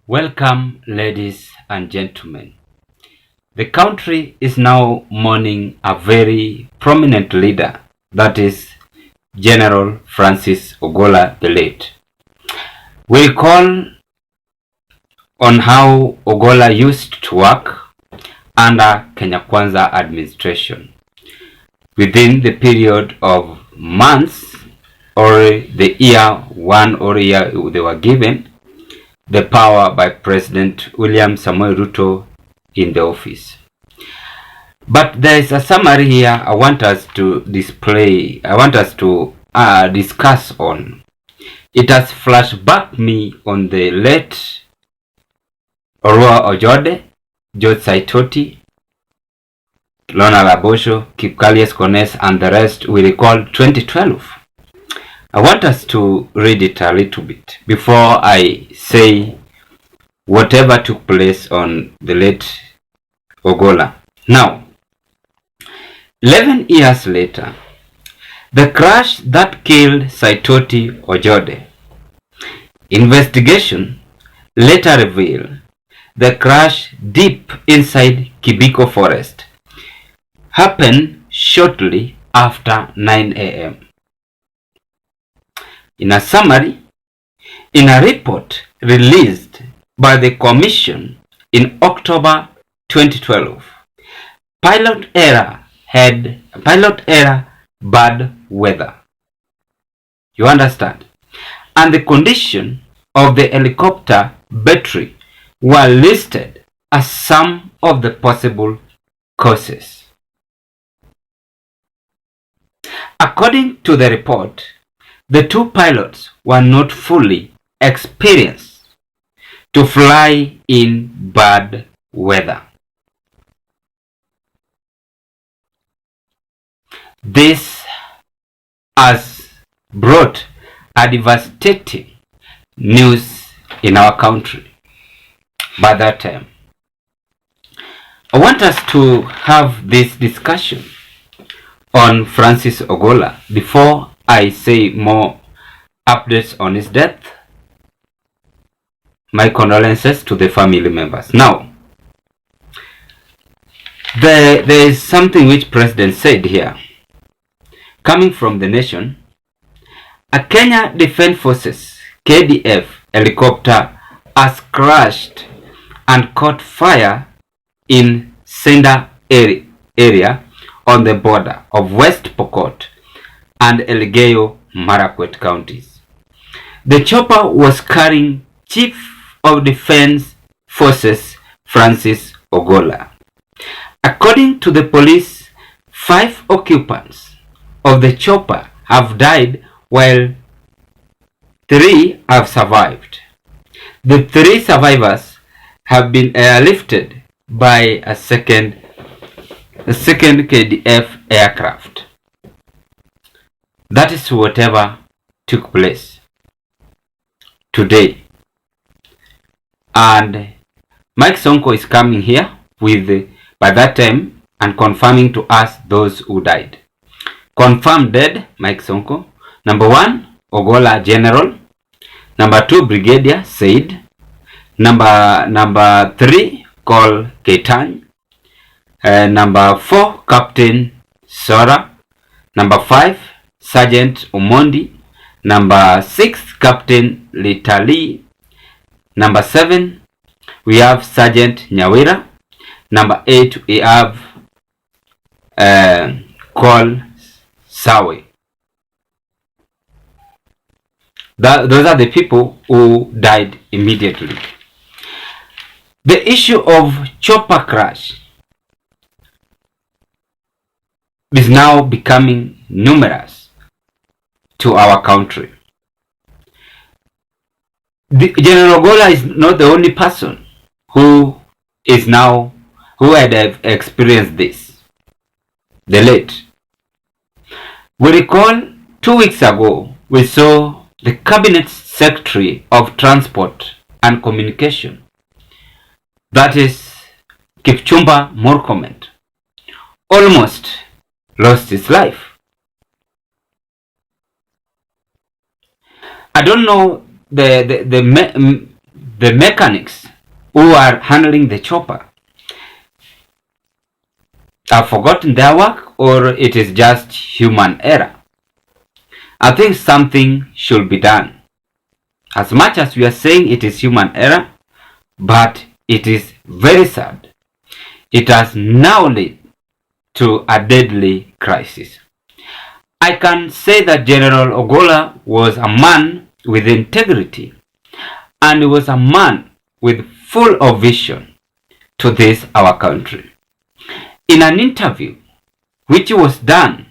Welcome, ladies and gentlemen. The country is now mourning a very prominent leader, that is General Francis Ogola the late. We recall on how Ogola used to work under Kenya Kwanza administration. Within the period of months or the year one or year they were given the power by President William Samoei Ruto in the office. But there is a summary here I want us to discuss on. It has flashed back me on the late Orua Ojode, George Saitoti, Lona Labosho, Kipkalius Kones, and the rest. We recall 2012. I want us to read it a little bit before I say whatever took place on the late Ogola. Now, 11 years later, the crash that killed Saitoti Ojode. Investigation later revealed the crash deep inside Kibiko Forest happened shortly after 9 a.m. In a summary, in a report released by the Commission in October 2012, pilot error bad weather. You understand? And the condition of the helicopter battery were listed as some of the possible causes. According to the report, the two pilots were not fully experienced to fly in bad weather. This has brought a devastating news in our country by that time. I want us to have this discussion on Francis Ogola before I say more updates on his death. My condolences to the family members. Now, there is something which President said here. Coming from the nation, a Kenya Defense Forces KDF helicopter has crashed and caught fire in Senda area on the border of West Pokot and Elgeyo Marakwet counties. The chopper was carrying Chief of Defense Forces Francis Ogola. According to the police, 5 occupants of the chopper have died while 3 have survived. The 3 survivors have been airlifted by a second KDF aircraft. That is whatever took place today. And Mike Sonko is coming here with, by that time, and confirming to us those who died. Confirmed dead, Mike Sonko. Number 1, Ogola General. Number 2, Brigadier Said. Number 3, Col Keitany. Number 4, Captain Sora. Number 5, Sergeant Omondi. Number 6, Captain Litali. Number 7, we have Sergeant Nyawira. Number 8, we have Col Sawe. Those are the people who died immediately. The issue of chopper crash is now becoming numerous to our country. General Ogola is not the only person who had experienced this. The late. We recall 2 weeks ago, we saw the Cabinet Secretary of Transport and Communication, that is Kipchumba Murkomen, almost lost his life. I don't know the mechanics who are handling the chopper have forgotten their work, or it is just human error. I think something should be done. As much as we are saying it is human error, but it is very sad. It has now led to a deadly crisis. I can say that General Ogola was a man with integrity, and he was a man with full of vision to this our country. In an interview which was done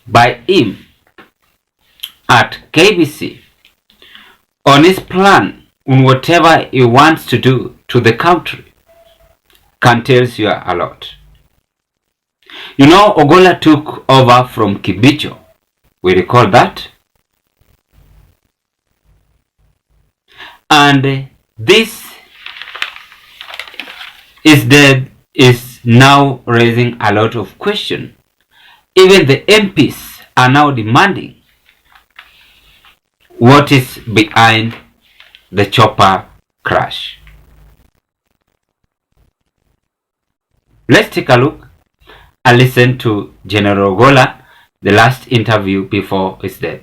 by him at KBC on his plan on whatever he wants to do to the country, can tell you a lot. You know, Ogola took over from Kibicho. We recall that. And this is now raising a lot of questions. Even the MPs are now demanding what is behind the chopper crash. Let's take a look and listen to General Ogola, the last interview before his death.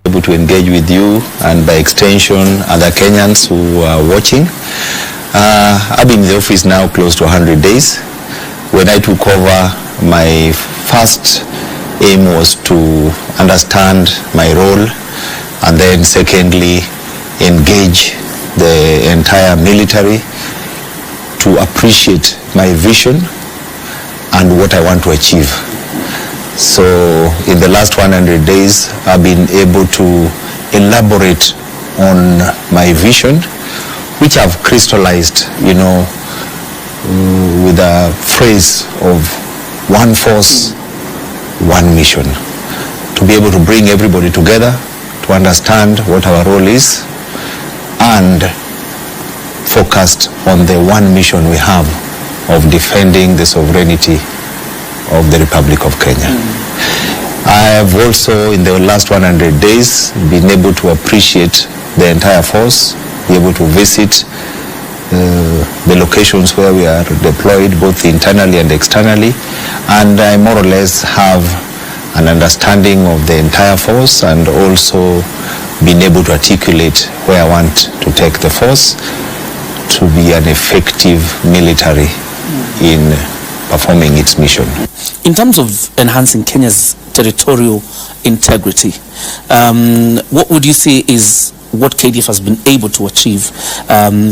Able to engage with you and by extension other Kenyans who are watching. I've been in the office now close to 100 days. When I took over, my first aim was to understand my role, and then secondly engage the entire military to appreciate my vision and what I want to achieve. So in the last 100 days, I've been able to elaborate on my vision, which I've crystallized, with a phrase of one force, one mission. To be able to bring everybody together, to understand what our role is, and focused on the one mission we have of defending the sovereignty of the Republic of Kenya. I have also, in the last 100 days, been able to appreciate the entire force, be able to visit the locations where we are deployed, both internally and externally, and I more or less have an understanding of the entire force, and also been able to articulate where I want to take the force to be an effective military in performing its mission. In terms of enhancing Kenya's territorial integrity, what would you say is what KDF has been able to achieve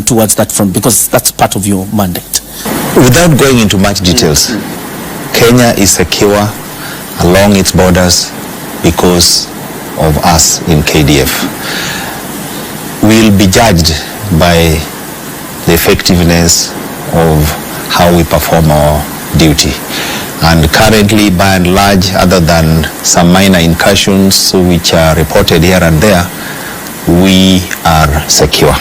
towards that front, because that's part of your mandate? Without going into much details, Kenya is secure along its borders because of us in KDF. We'll be judged by the effectiveness of how we perform our duty. And currently, by and large, other than some minor incursions which are reported here and there, we are secure.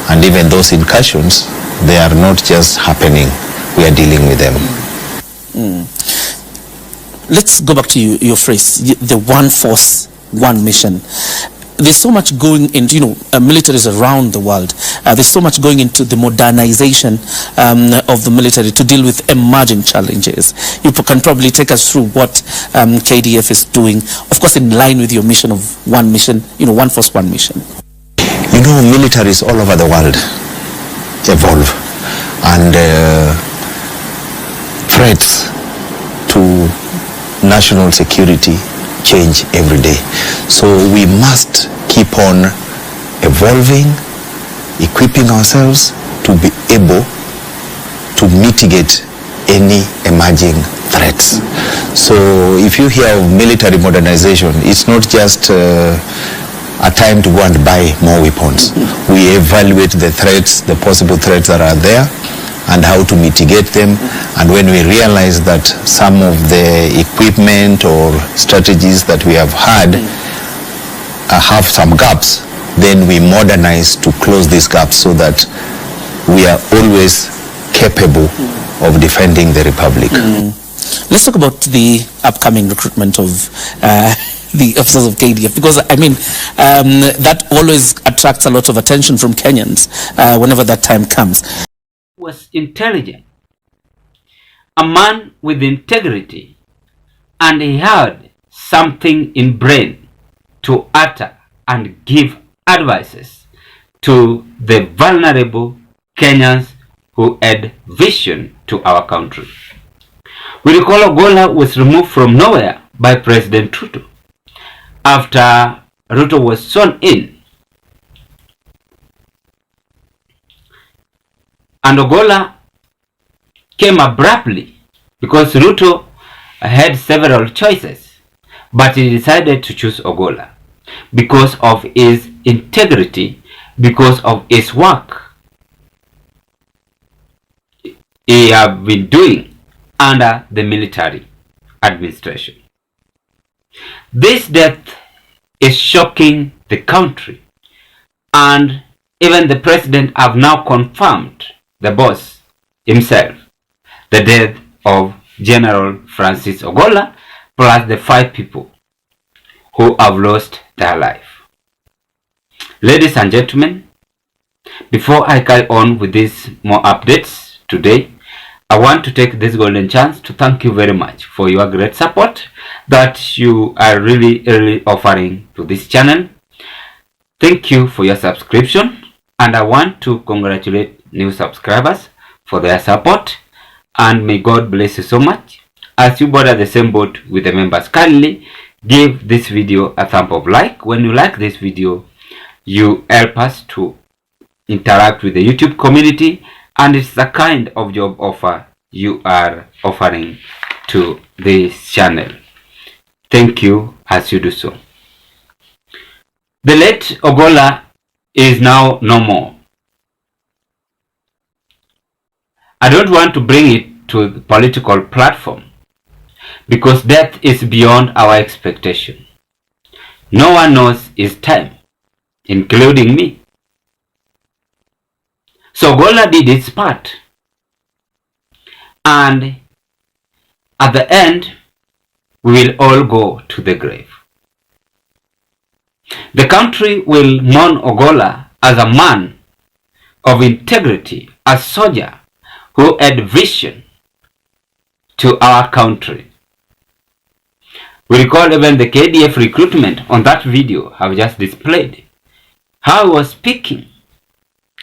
And even those incursions, they are not just happening, we are dealing with them. Let's go back to your phrase, the one force, one mission. There's so much going into, militaries around the world. There's so much going into the modernization of the military to deal with emerging challenges. You can probably take us through what KDF is doing, of course, in line with your mission of one mission, one force, one mission. Militaries all over the world evolve, and threats to national security change every day. So we must keep on evolving, equipping ourselves to be able to mitigate any emerging threats. So if you hear of military modernization, it's not just a time to go and buy more weapons. We evaluate the threats, the possible threats that are there, and how to mitigate them. And when we realize that some of the equipment or strategies that we have had have some gaps, then we modernize to close these gaps so that we are always capable of defending the Republic. Let's talk about the upcoming recruitment of the officers of KDF? Because I mean, that always attracts a lot of attention from Kenyans whenever that time comes. Was intelligent, a man with integrity, and he had something in brain to utter and give advices to the vulnerable Kenyans who had vision to our country. We recall Ogola was removed from nowhere by President Ruto after Ruto was sworn in. And Ogola came abruptly because Ruto had several choices, but he decided to choose Ogola because of his integrity, because of his work he have been doing under the military administration. This death is shocking the country, and even the president have now confirmed, the boss himself, the death of General Francis Ogola, plus the 5 people who have lost their life. Ladies and gentlemen, before I carry on with these more updates today, I want to take this golden chance to thank you very much for your great support that you are really offering to this channel. Thank you for your subscription, and I want to congratulate new subscribers for their support, and may God bless you so much. As you bother the same boat with the members, kindly give this video a thumb up like. When you like this video, you help us to interact with the YouTube community, and it's the kind of job offer you are offering to this channel. Thank you as you do so. The late Ogola is now no more. I don't want to bring it to the political platform because death is beyond our expectation. No one knows his time, including me. So Ogola did its part, and at the end we will all go to the grave. The country will mourn Ogola as a man of integrity, a soldier who had vision to our country. We recall even the KDF recruitment on that video I've just displayed. How he was speaking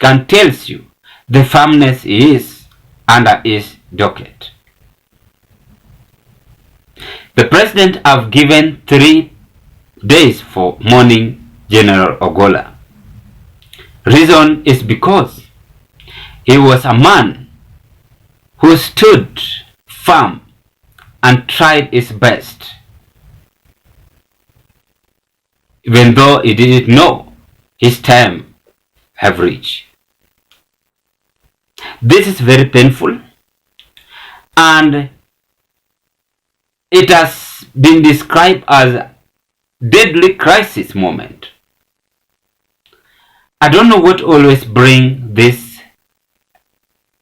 can tells you the firmness he is under his docket. The president have given 3 days for mourning General Ogola. Reason is because he was a man who stood firm and tried his best, even though he didn't know his time have reached. This is very painful, and it has been described as a deadly crisis moment. I don't know what always brings this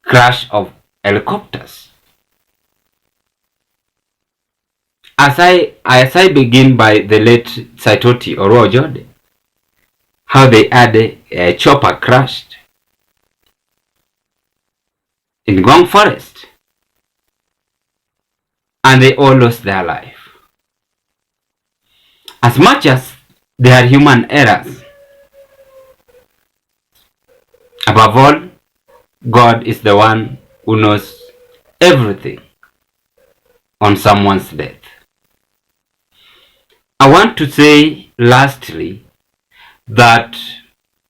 crash of helicopters. As I begin by the late Saitoti Orojode, how they had a chopper crashed in Ngong Forest, and they all lost their life. As much as they are human errors, above all, God is the one who knows everything on someone's death. I want to say lastly that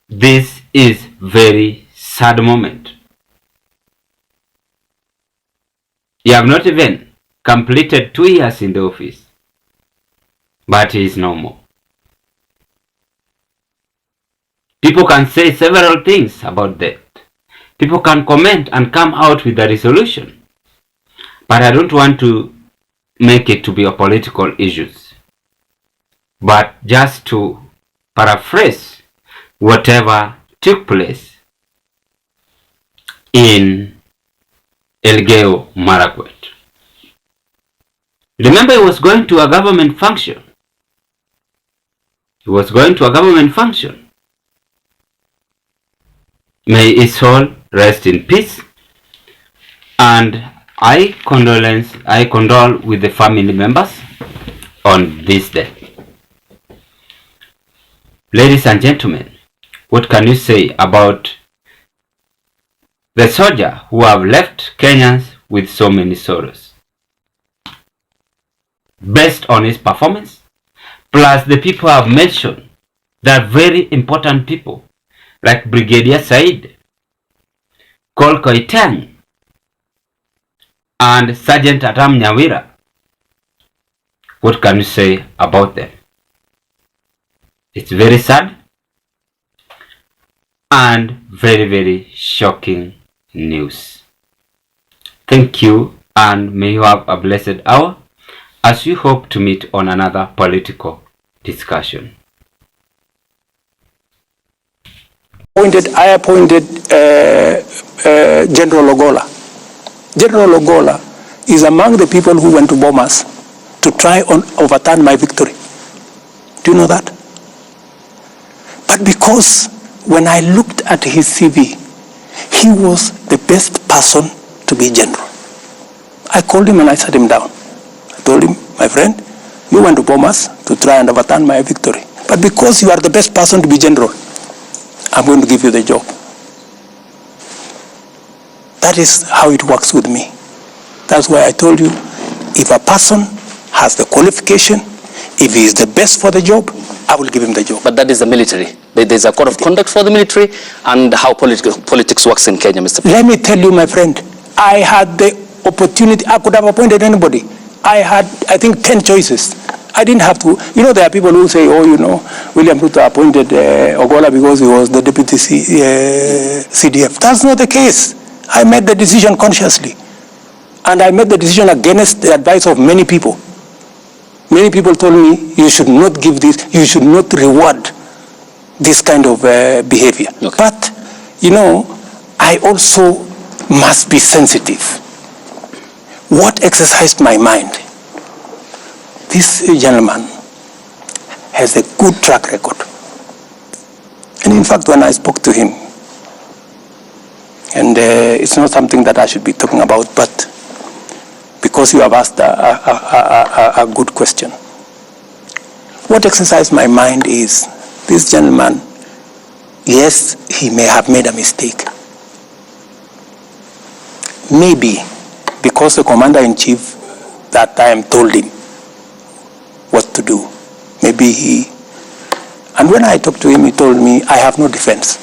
this is very sad moment. You have not even completed 2 years in the office, but he is no more. People can say several things about that. People can comment and come out with a resolution, but I don't want to make it to be a political issues, but just to paraphrase whatever took place in Elgeyo Marakwet. Remember, he was going to a government function He was going to a government function. May his soul rest in peace, and I condole with the family members on this day. Ladies and gentlemen, what can you say about the soldier who have left Kenyans with so many sorrows? Based on his performance, plus the people I have mentioned, they are very important people, like Brigadier Said, Col Koitang, and Sergeant Atam Nyawira. What can you say about them? It's very sad and very, very shocking news. Thank you, and may you have a blessed hour as you hope to meet on another political discussion. I appointed General Ogola. General Ogola is among the people who went to Bomas to try and overturn my victory. Do you know that? But because when I looked at his CV, he was the best person to be general. I called him and I sat him down. I told him, my friend, you went to Bomas to try and overturn my victory. But because you are the best person to be general, I'm going to give you the job. That is how it works with me. That's why I told you, if a person has the qualification, if he is the best for the job, I will give him the job. But that is the military. There's a code of conduct for the military and how politics works in Kenya, Mr. Let me tell you, my friend, I had the opportunity. I could have appointed anybody. I had, I think, 10 choices. I didn't have to. You know, there are people who say, oh, you know, William Ruto appointed Ogola because he was the deputy CDF. That's not the case. I made the decision consciously. And I made the decision against the advice of many people. Many people told me, you should not give this, you should not reward this kind of behavior. Okay. But, you know, I also must be sensitive. What exercised my mind? This gentleman has a good track record. And in fact, when I spoke to him, and it's not something that I should be talking about, but because you have asked a good question. What exercised my mind is, this gentleman, yes, he may have made a mistake. Maybe because the commander-in-chief that time told him what to do. Maybe he, and when I talked to him, he told me, I have no defense.